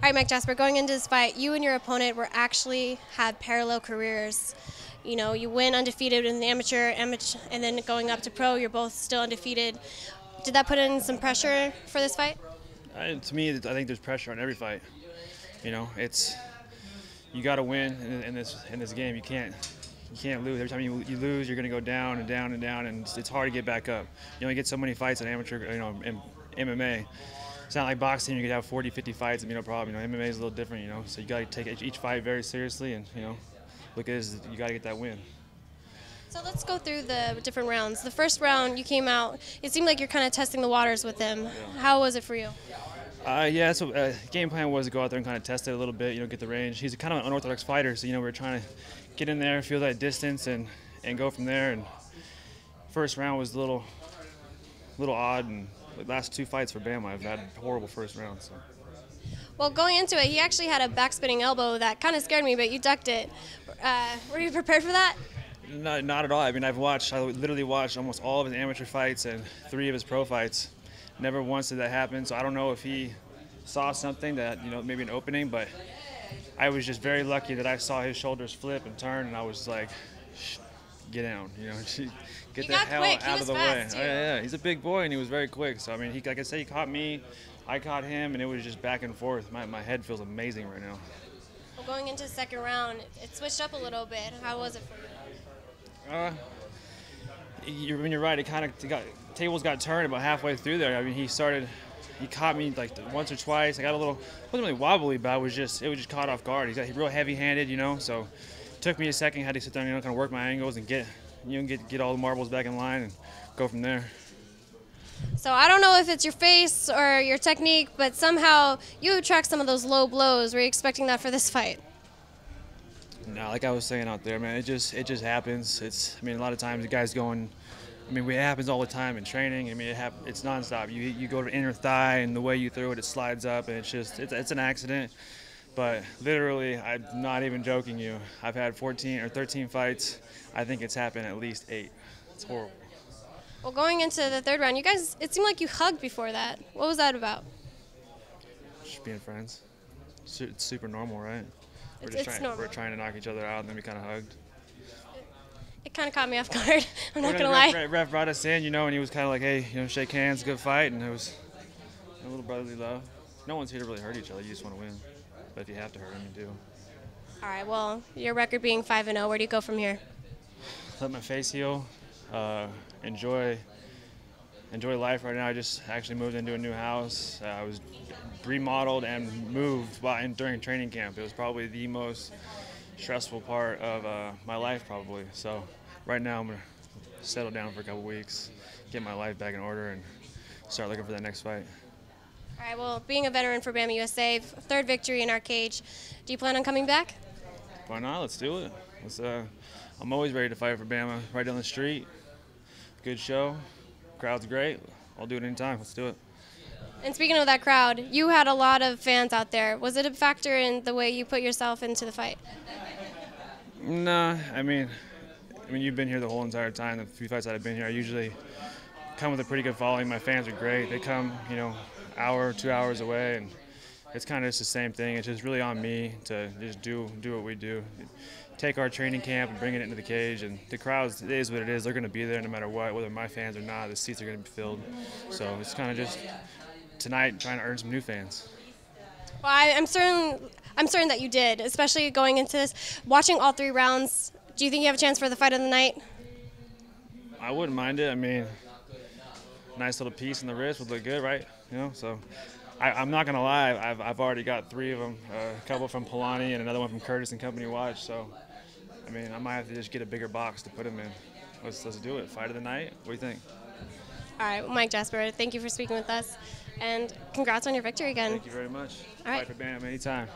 right, Mike Jasper, going into this fight, you and your opponent were actually had parallel careers. You know, you win undefeated in the amateur, and then going up to pro, you're both still undefeated. Did that put in some pressure for this fight? To me, I think there's pressure on every fight. You know, you got to win in this game. You can't lose. Every time you lose, you're going to go down and down and down, and it's hard to get back up. You only get so many fights in amateur, in MMA. It's not like boxing. You could have 40, 50 fights and be no problem. You know, MMA is a little different. You know, so you got to take each fight very seriously, and look at this. You got to get that win. So let's go through the different rounds. The first round, you came out. It seemed like you're kind of testing the waters with him. Yeah. How was it for you? Yeah, so game plan was to go out there and kind of test it a little bit, get the range. He's kind of an unorthodox fighter, so we're trying to get in there, feel that distance, and go from there. And first round was a little odd, and the last two fights for Bamma, I've had horrible first rounds. So. Well, going into it, he actually had a back-spinning elbow that kind of scared me, but you ducked it. Were you prepared for that? Not at all. I mean, I literally watched almost all of his amateur fights and 3 of his pro fights. Never once did that happen, so I don't know if he saw something that, maybe an opening, but I was just very lucky that I saw his shoulders flip and turn, and I was like, get down, get the hell out of the way. Oh, yeah, he's a big boy, and he was very quick. So, I mean, like I said, he caught me, I caught him, and it was just back and forth. My head feels amazing right now. Well, going into the second round, it switched up a little bit. How was it for you? You're right, it kind of tables got turned about halfway through there. I mean, he caught me like once or twice. I got wasn't really wobbly, but it was just caught off guard. He's real heavy-handed, so it took me a second. Had to sit down, kind of work my angles and get all the marbles back in line and go from there. So I don't know if it's your face or your technique, but somehow you attract some of those low blows. Were you expecting that for this fight? No, like I was saying out there, man, it just happens. I mean, a lot of times the guy's going. I mean, it happens all the time in training. I mean, it's nonstop. You go to inner thigh, and the way you throw it, it slides up, and it's an accident. But literally, I'm not even joking you. I've had 14 or 13 fights. I think it's happened at least 8. It's horrible. Well, going into the third round, you guys, it seemed like you hugged before that. What was that about? Just being friends. It's super normal, right? We're trying to knock each other out, and then we kind of hugged. It kind of caught me off guard. I'm not gonna lie. Ref brought us in, and he was kind of like, "Hey, shake hands, good fight," and it was a little brotherly love. No one's here to really hurt each other. You just want to win, but if you have to hurt them, you do. All right. Well, your record being 5-0, where do you go from here? Let my face heal. Enjoy life right now. I just actually moved into a new house. I was remodeled and moved during training camp. It was probably the most stressful part of my life, probably. So right now I'm going to settle down for a couple weeks, get my life back in order, and start looking for that next fight. All right, well, being a veteran for Bamma USA, 3rd victory in our cage, do you plan on coming back? Why not? Let's do it. I'm always ready to fight for Bamma. Right down the street, good show, crowd's great. I'll do it anytime. Let's do it. And speaking of that crowd, you had a lot of fans out there. Was it a factor in the way you put yourself into the fight? No, I mean, you've been here the whole entire time. The few fights that I've been here, I usually come with a pretty good following. My fans are great. They come, hour, 2 hours away, and it's kind of just the same thing. It's just really on me to just do what we do. Take our training camp and bring it into the cage, and the crowds, it is what it is. They're going to be there no matter what, whether my fans or not. The seats are going to be filled. So it's kind of just tonight trying to earn some new fans. Well, I'm certain that you did, especially going into this. Watching all 3 rounds, do you think you have a chance for the fight of the night? I wouldn't mind it. I mean, nice little piece in the wrist would look good, right? So I'm not going to lie. I've already got 3 of them, a couple from Polani and another one from Curtis and Company Watch. So, I mean, I might have to just get a bigger box to put them in. Let's do it. Fight of the night. What do you think? All right, well, Mike Jasper, thank you for speaking with us, and congrats on your victory again. Thank you very much. All right. Fight for Bamma anytime.